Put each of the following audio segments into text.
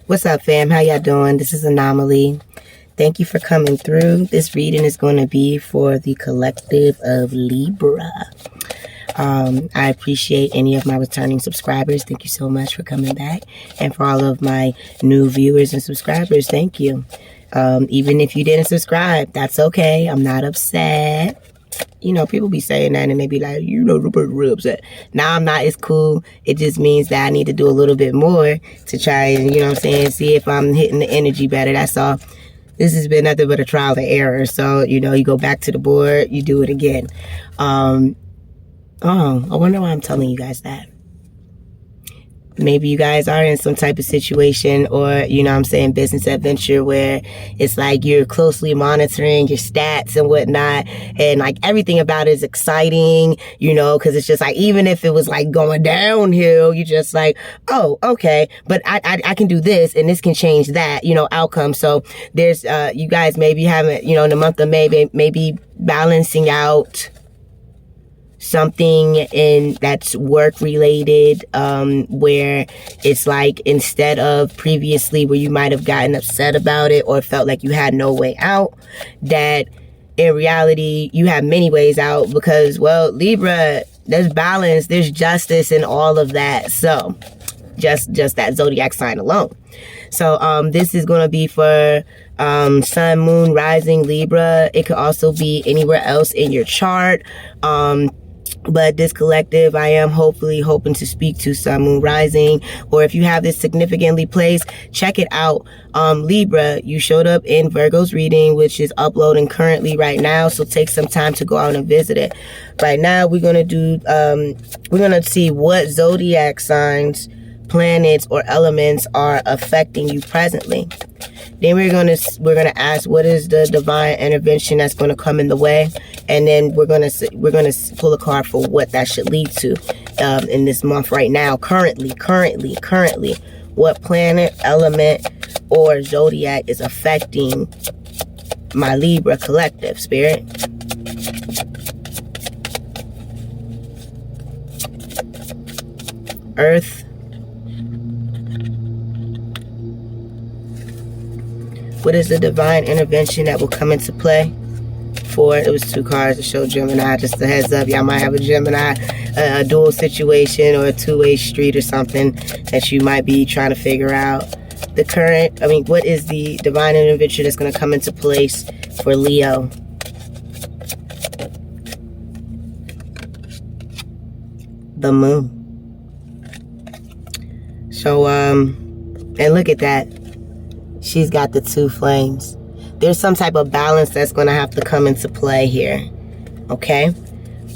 What's up, fam? How y'all doing? This is Anomaly. Thank you for coming through. This reading is going to be for the collective of Libra. I appreciate any of my returning subscribers. Thank you so much for coming back. And for all of my new viewers and subscribers, thank you. Even if you didn't subscribe, that's okay. I'm not upset. You know, people be saying that and they be like, you know, the person real upset. Nah, I'm not. It's cool. It just means that I need to do a little bit more to try and, you know what I'm saying, see if I'm hitting the energy better. That's all. This has been nothing but a trial and error. So, you know, you go back to the board, you do it again. Oh, I wonder why I'm telling you guys that. Maybe you guys are in some type of situation or, you know what I'm saying, business adventure where it's like you're closely monitoring your stats and whatnot. And like everything about it is exciting, you know, because it's just like, even if it was like going downhill, you just like, oh, okay, but I can do this and this can change that, you know, outcome. So there's, you guys maybe haven't, you know, in the month of May, maybe balancing out something that's work related, where it's like instead of previously where you might have gotten upset about it or felt like you had no way out, that in reality you have many ways out because, well, Libra, there's balance, there's justice and all of that. So just that zodiac sign alone. So this is going to be for Sun, Moon, Rising, Libra. It could also be anywhere else in your chart. But this collective, I am hoping to speak to Sun, Moon, Rising, or if you have this significantly placed, check it out. Libra, you showed up in Virgo's reading, which is uploading currently right now. So take some time to go out and visit it. Right now, we're going to do, we're going to see what zodiac signs, planets, or elements are affecting you presently. Then we're gonna ask what is the divine intervention that's gonna come in the way, and then we're gonna pull a card for what that should lead to in this month right now. Currently, what planet, element, or zodiac is affecting my Libra collective spirit? Earth. What is the divine intervention that will come into play for, it was two cards to show Gemini, just a heads up, y'all might have a Gemini, a dual situation or a two-way street or something that you might be trying to figure out. The current, what is the divine intervention that's going to come into place for Leo? The moon. So, and look at that. She's got the two flames. There's some type of balance that's going to have to come into play here. Okay?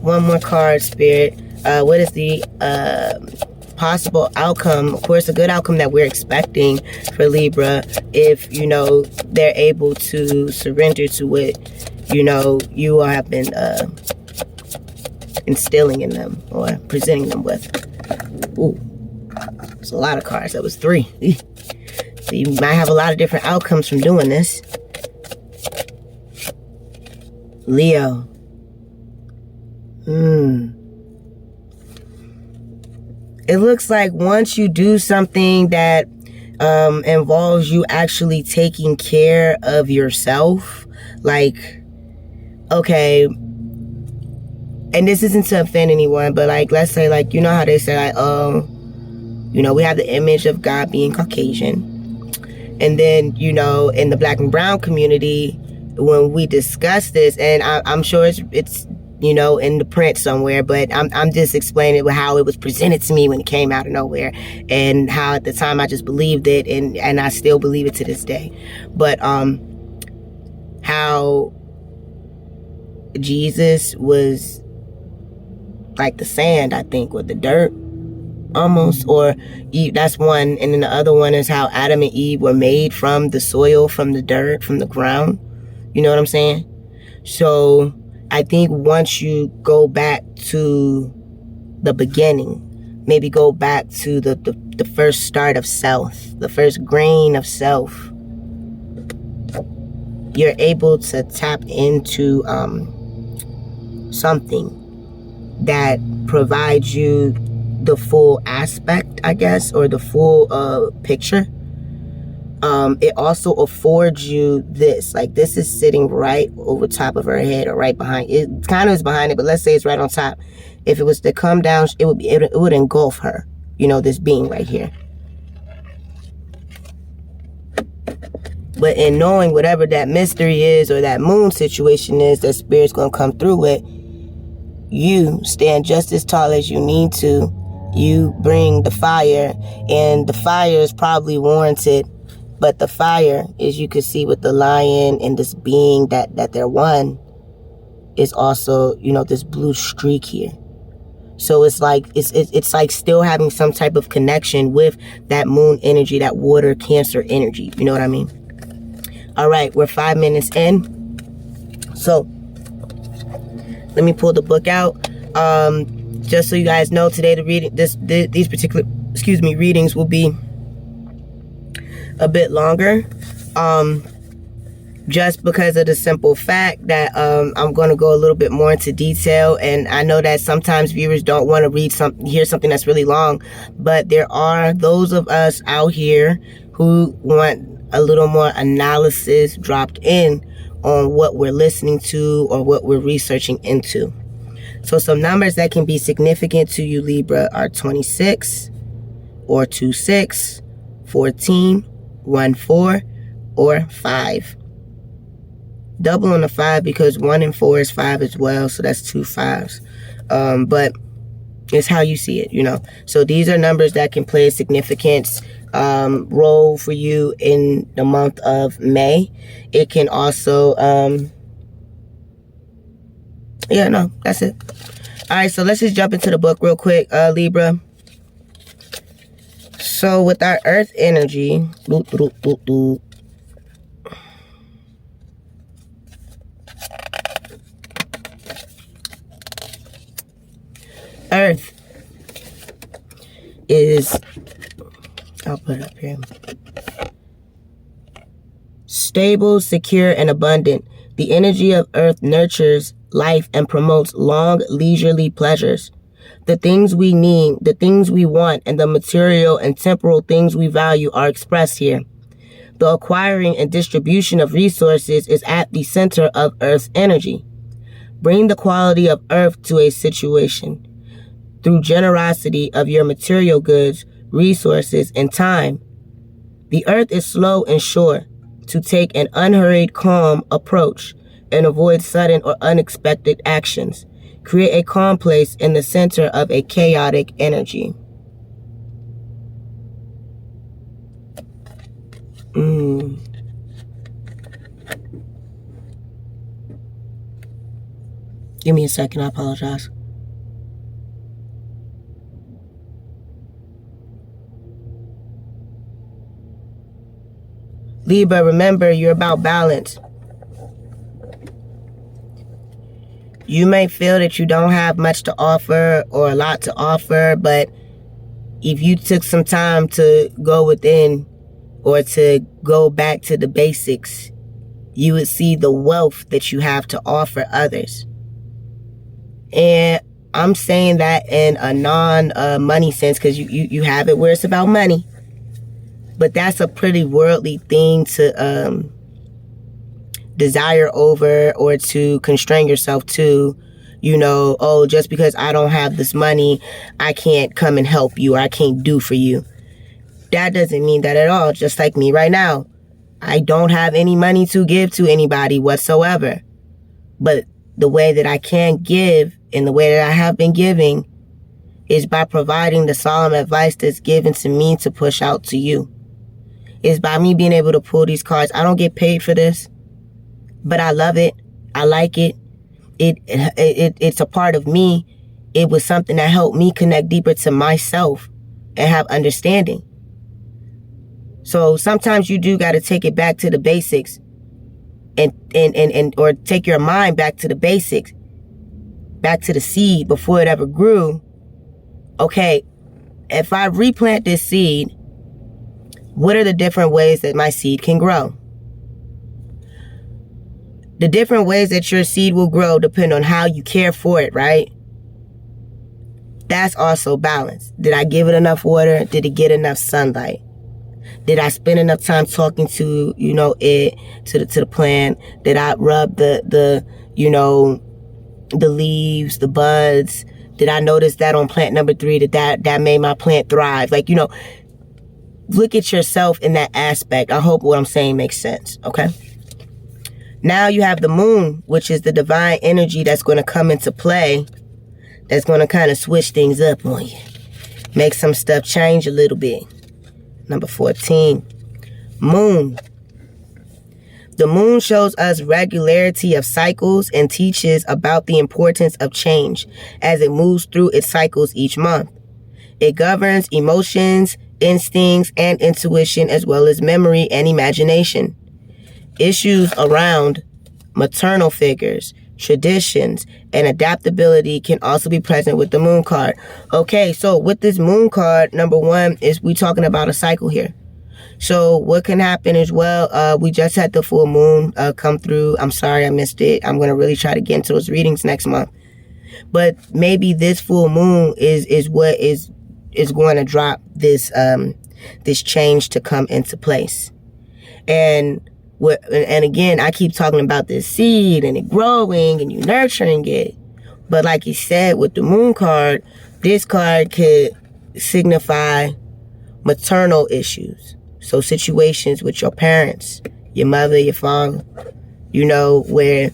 One more card, Spirit. What is the possible outcome? Of course, a good outcome that we're expecting for Libra if, you know, they're able to surrender to what, you know, you have been instilling in them or presenting them with. Ooh. It's a lot of cards. That was 3. So you might have a lot of different outcomes from doing this. Leo. It looks like once you do something that involves you actually taking care of yourself, like, okay, and this isn't to offend anyone, but like, let's say, like, you know how they say, like, you know, we have the image of God being Caucasian. And then, you know, in the Black and brown community, when we discuss this, and I'm sure it's you know, in the print somewhere, but I'm just explaining how it was presented to me when it came out of nowhere, and how at the time I just believed it, and I still believe it to this day. But how Jesus was like the sand, I think, or the dirt, almost, or Eve, that's one, and then the other one is how Adam and Eve were made from the soil, from the dirt, from the ground. You know what I'm saying? So I think once you go back to the beginning, maybe go back to the first start of self, the first grain of self, you're able to tap into something that provides you the full aspect, I guess, or the full picture. It also affords you this, like this is sitting right over top of her head or right behind it. Kind of is behind it, but let's say it's right on top. If it was to come down, it would engulf her, you know, this being right here. But in knowing whatever that mystery is or that moon situation is that Spirit's going to come through with, you stand just as tall as you need to. You bring the fire, and the fire is probably warranted. But the fire, as you can see with the lion and this being that they're one, is also, you know, this blue streak here. So it's like it's like still having some type of connection with that moon energy, that water Cancer energy. You know what I mean? All right, we're 5 minutes in. So let me pull the book out. Just so you guys know, today these particular readings will be a bit longer. Just because of the simple fact that I'm going to go a little bit more into detail, and I know that sometimes viewers don't want to hear something that's really long, but there are those of us out here who want a little more analysis dropped in on what we're listening to or what we're researching into. So some numbers that can be significant to you, Libra, are 26 or 26, 14, 14, or 5. Double on the 5 because 1 and 4 is 5 as well, so that's 2 5s. But it's how you see it, you know. So these are numbers that can play a significant role for you in the month of May. It can also, yeah, no, that's it. All right, so let's just jump into the book real quick, Libra. So with our Earth energy, Earth is, I'll put it up here, stable, secure, and abundant. The energy of Earth nurtures life and promotes long, leisurely pleasures. The things we need, the things we want, and the material and temporal things we value are expressed here. The acquiring and distribution of resources is at the center of Earth's energy. Bring the quality of Earth to a situation through generosity of your material goods, resources, and time. The Earth is slow and sure to take an unhurried, calm approach and avoid sudden or unexpected actions. Create a calm place in the center of a chaotic energy. Give me a second, I apologize. Libra, remember, you're about balance. You may feel that you don't have much to offer or a lot to offer, but if you took some time to go within or to go back to the basics, you would see the wealth that you have to offer others. And I'm saying that in a non-money sense because you have it where it's about money. But that's a pretty worldly thing to desire over or to constrain yourself to, you know, oh, just because I don't have this money, I can't come and help you or I can't do for you. That doesn't mean that at all. Just like me right now. I don't have any money to give to anybody whatsoever. But the way that I can give and the way that I have been giving is by providing the solemn advice that's given to me to push out to you. Is by me being able to pull these cards. I don't get paid for this, but I love it. I like it. It's a part of me. It was something that helped me connect deeper to myself and have understanding. So sometimes you do got to take it back to the basics and or take your mind back to the basics, back to the seed before it ever grew. Okay, if I replant this seed, what are the different ways that my seed can grow? The different ways that your seed will grow depend on how you care for it, right? That's also balance. Did I give it enough water? Did it get enough sunlight? Did I spend enough time talking to, the plant? Did I rub the leaves, the buds? Did I notice that on plant number 3 that made my plant thrive? Look at yourself in that aspect. I hope what I'm saying makes sense, okay? Now you have the moon, which is the divine energy that's going to come into play, that's going to kind of switch things up on you. Make some stuff change a little bit. Number 14, moon. The moon shows us regularity of cycles and teaches about the importance of change as it moves through its cycles each month. It governs emotions, instincts, and intuition, as well as memory and imagination. Issues around maternal figures, traditions, and adaptability can also be present with the moon card. Okay, so with this moon card, number 1 is we talking about a cycle here. So what can happen as well, we just had the full moon come through. I'm sorry I missed it. I'm going to really try to get into those readings next month. But maybe this full moon is what is going to drop this change to come into place. And again, I keep talking about this seed and it growing and you nurturing it. But like you said, with the moon card, this card could signify maternal issues. So situations with your parents, your mother, your father, where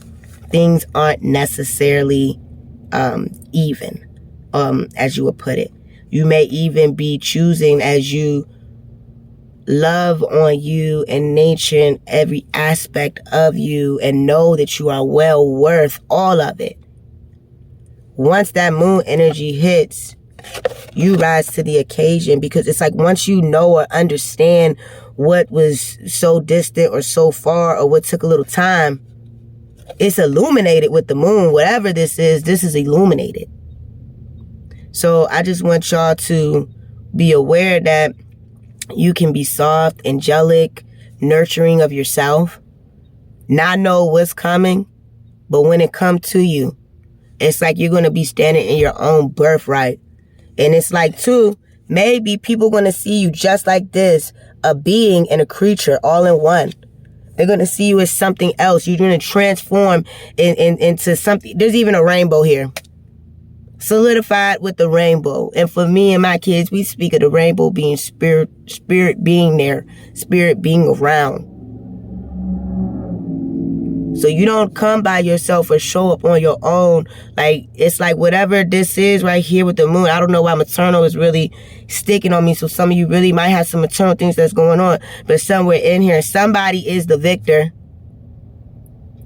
things aren't necessarily even, as you would put it. You may even be choosing, as you love on you and nature and every aspect of you and know that you are well worth all of it. Once that moon energy hits, you rise to the occasion, because it's like once you know or understand what was so distant or so far or what took a little time, it's illuminated with the moon. Whatever this is illuminated. So I just want y'all to be aware that you can be soft, angelic, nurturing of yourself, not know what's coming, but when it comes to you, it's like you're going to be standing in your own birthright. And it's like, too, maybe people going to see you just like this, a being and a creature all in one. They're going to see you as something else. You're going to transform into something. There's even a rainbow here. Solidified with the rainbow. And for me and my kids, we speak of the rainbow being spirit being there, spirit being around. So you don't come by yourself or show up on your own. It's like whatever this is right here with the moon. I don't know why maternal is really sticking on me. So some of you really might have some maternal things that's going on. But somewhere in here, somebody is the victor.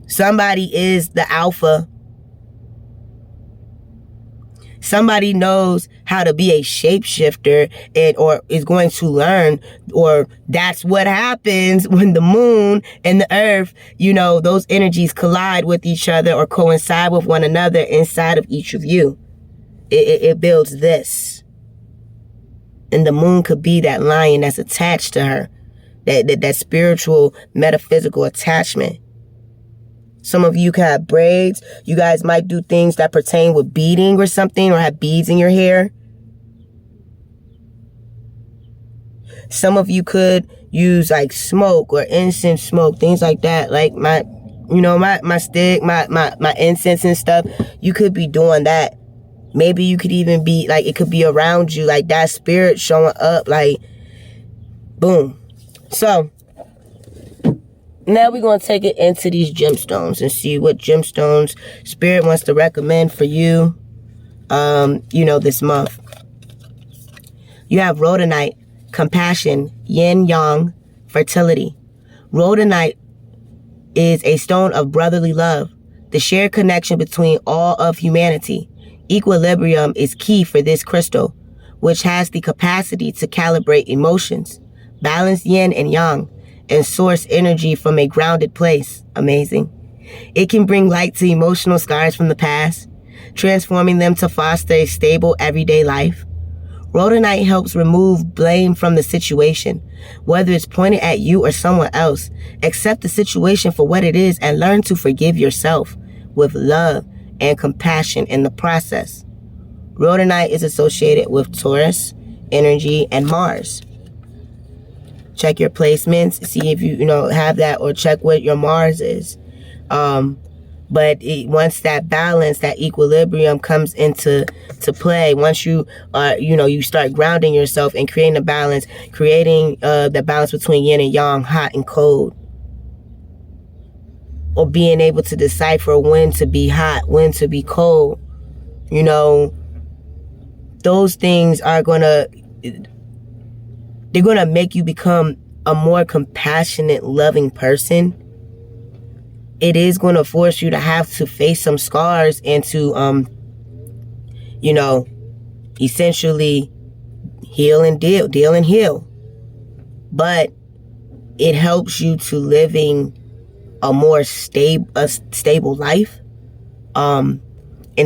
Somebody is the alpha. Somebody knows how to be a shapeshifter or is going to learn, or that's what happens when the moon and the earth, those energies collide with each other or coincide with one another inside of each of you. It builds this. And the moon could be that lion that's attached to her, that spiritual, metaphysical attachment. Some of you can have braids. You guys might do things that pertain with beading or something, or have beads in your hair. Some of you could use like smoke or incense smoke, things like that. Like my stick, my incense and stuff. You could be doing that. Maybe you could even be like, it could be around you, like that spirit showing up, like boom. So now we're going to take it into these gemstones and see what gemstones Spirit wants to recommend for you, this month. You have rhodonite, compassion, yin, yang, fertility. Rhodonite is a stone of brotherly love, the shared connection between all of humanity. Equilibrium is key for this crystal, which has the capacity to calibrate emotions, balance yin and yang, and source energy from a grounded place. Amazing. It can bring light to emotional scars from the past, transforming them to foster a stable everyday life. Rhodonite helps remove blame from the situation, whether it's pointed at you or someone else. Accept the situation for what it is and learn to forgive yourself with love and compassion in the process. Rhodonite is associated with Taurus energy and Mars. Check your placements, see if you have that, or check what your Mars is. But once that balance, that equilibrium comes into play, once you you start grounding yourself and creating a balance, creating the balance between yin and yang, hot and cold, or being able to decipher when to be hot, when to be cold, those things are they're gonna make you become a more compassionate, loving person. It is going to force you to have to face some scars and to, essentially heal and deal and heal. But it helps you to living a more stable life. And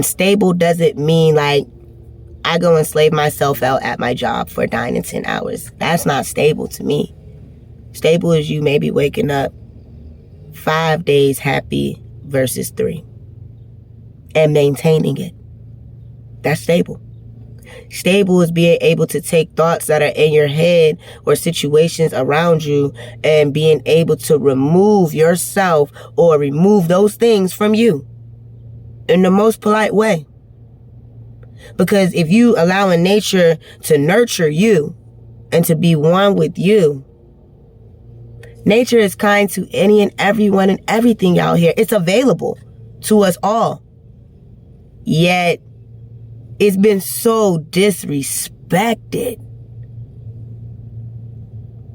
stable doesn't mean like I go and slave myself out at my job for 9 and 10 hours. That's not stable to me. Stable is you maybe waking up 5 days happy versus 3 and maintaining it. That's stable. Stable is being able to take thoughts that are in your head or situations around you and being able to remove yourself or remove those things from you in the most polite way. Because if you allowing nature to nurture you and to be one with you, nature is kind to any and everyone and everything out here. It's available to us all. Yet, it's been so disrespected.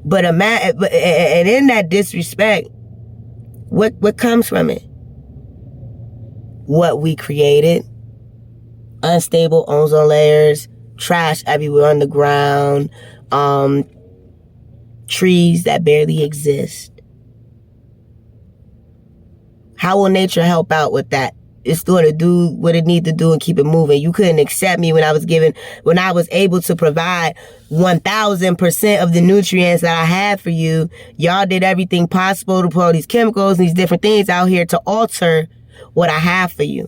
But and in that disrespect, what comes from it? What we created. Unstable ozone layers, trash everywhere on the ground, trees that barely exist. How will nature help out with that? It's going to do what it needs to do and keep it moving. You couldn't accept me when I was able to provide 1,000% of the nutrients that I had for you. Y'all did everything possible to put all these chemicals and these different things out here to alter what I have for you.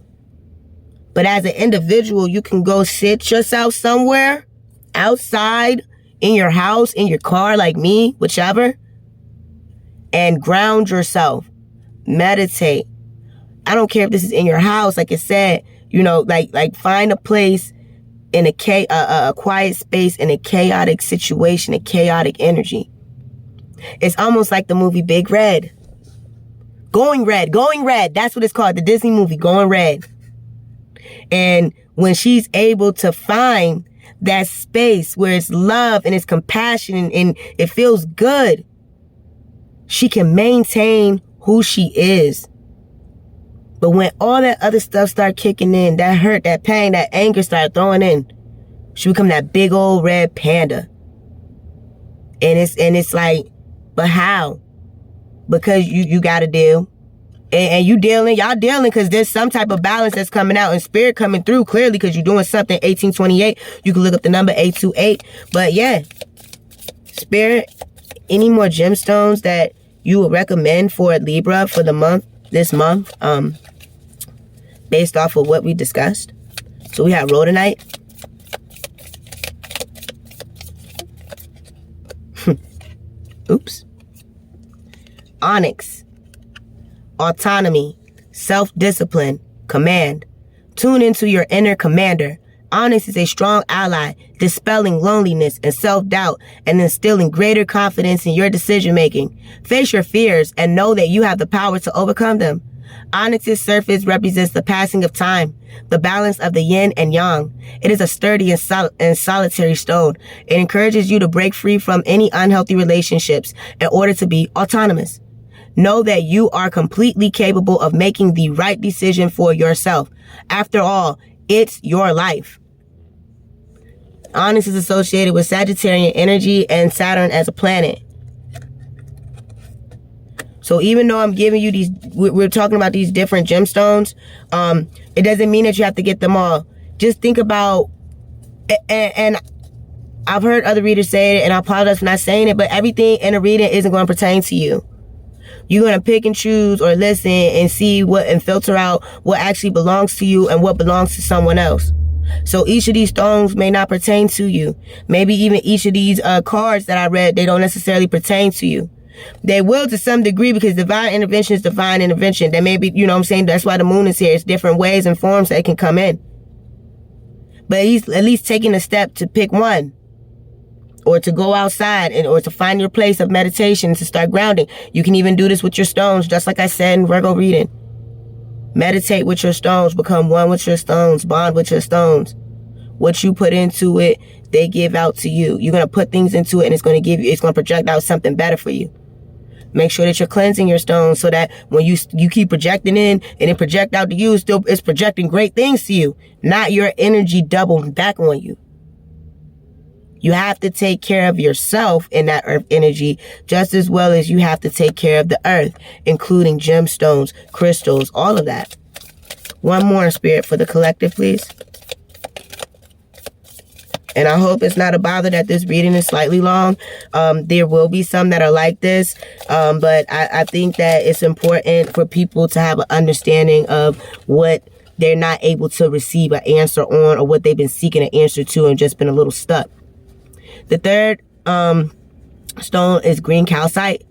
But as an individual, you can go sit yourself somewhere outside, in your house, in your car, like me, whichever, and ground yourself. Meditate. I don't care if this is in your house, like I said, like find a place in a quiet space in a chaotic situation, a chaotic energy. It's almost like the movie Big Red. Going Red. That's what it's called. The Disney movie, Going Red. And when she's able to find that space where it's love and it's compassion and it feels good, she can maintain who she is. But when all that other stuff start kicking in, that hurt, that pain, that anger start throwing in, she become that big old red panda. And it's like, but how? Because you gotta deal. And y'all dealing because there's some type of balance that's coming out and spirit coming through clearly because you're doing something. 1828. You can look up the number 828. But yeah, spirit, any more gemstones that you would recommend for Libra for this month, based off of what we discussed? So we have rhodonite. Oops. Onyx. Autonomy, self-discipline, command. Tune into your inner commander. Onyx is a strong ally, dispelling loneliness and self-doubt and instilling greater confidence in your decision-making. Face your fears and know that you have the power to overcome them. Onyx's surface represents the passing of time, the balance of the yin and yang. It is a sturdy and solitary stone. It encourages you to break free from any unhealthy relationships in order to be autonomous. Know that you are completely capable of making the right decision for yourself. After all, it's your life. Onyx is associated with Sagittarian energy and Saturn as a planet. So even though I'm giving you we're talking about these different gemstones, it doesn't mean that you have to get them all. Just think about, and I've heard other readers say it, and I apologize for not saying it, but everything in a reading isn't going to pertain to you. You're going to pick and choose or listen and see and filter out what actually belongs to you and what belongs to someone else. So each of these stones may not pertain to you. Maybe even each of these cards that I read, they don't necessarily pertain to you. They will to some degree, because divine intervention is divine intervention. That may be, you know what I'm saying? That's why the moon is here. It's different ways and forms that it can come in. But he's at least taking a step to pick one, or to go outside, or to find your place of meditation, to start grounding. You can even do this with your stones, just like I said in Virgo reading. Meditate with your stones. Become one with your stones. Bond with your stones. What you put into it, they give out to you. You're going to put things into it, and it's going to project out something better for you. Make sure that you're cleansing your stones, so that when you keep projecting in and it project out to you, it's projecting great things to you, not your energy doubling back on you. You have to take care of yourself in that earth energy, just as well as you have to take care of the earth, including gemstones, crystals, all of that. One more, Spirit, for the collective, please. And I hope it's not a bother that this reading is slightly long. There will be some that are like this. But I think that it's important for people to have an understanding of what they're not able to receive an answer on, or what they've been seeking an answer to and just been a little stuck. The third stone is green calcite,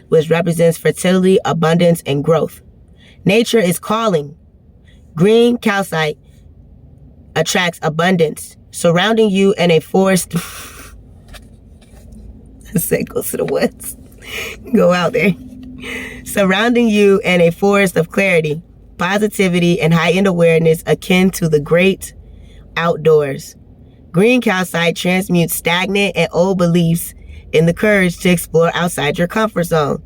which represents fertility, abundance, and growth. Nature is calling. Green calcite attracts abundance, surrounding you in a forest. I said go to the woods. Go out there. Surrounding you in a forest of clarity, positivity, and heightened awareness akin to the great outdoors. Green calcite transmutes stagnant and old beliefs in the courage to explore outside your comfort zone.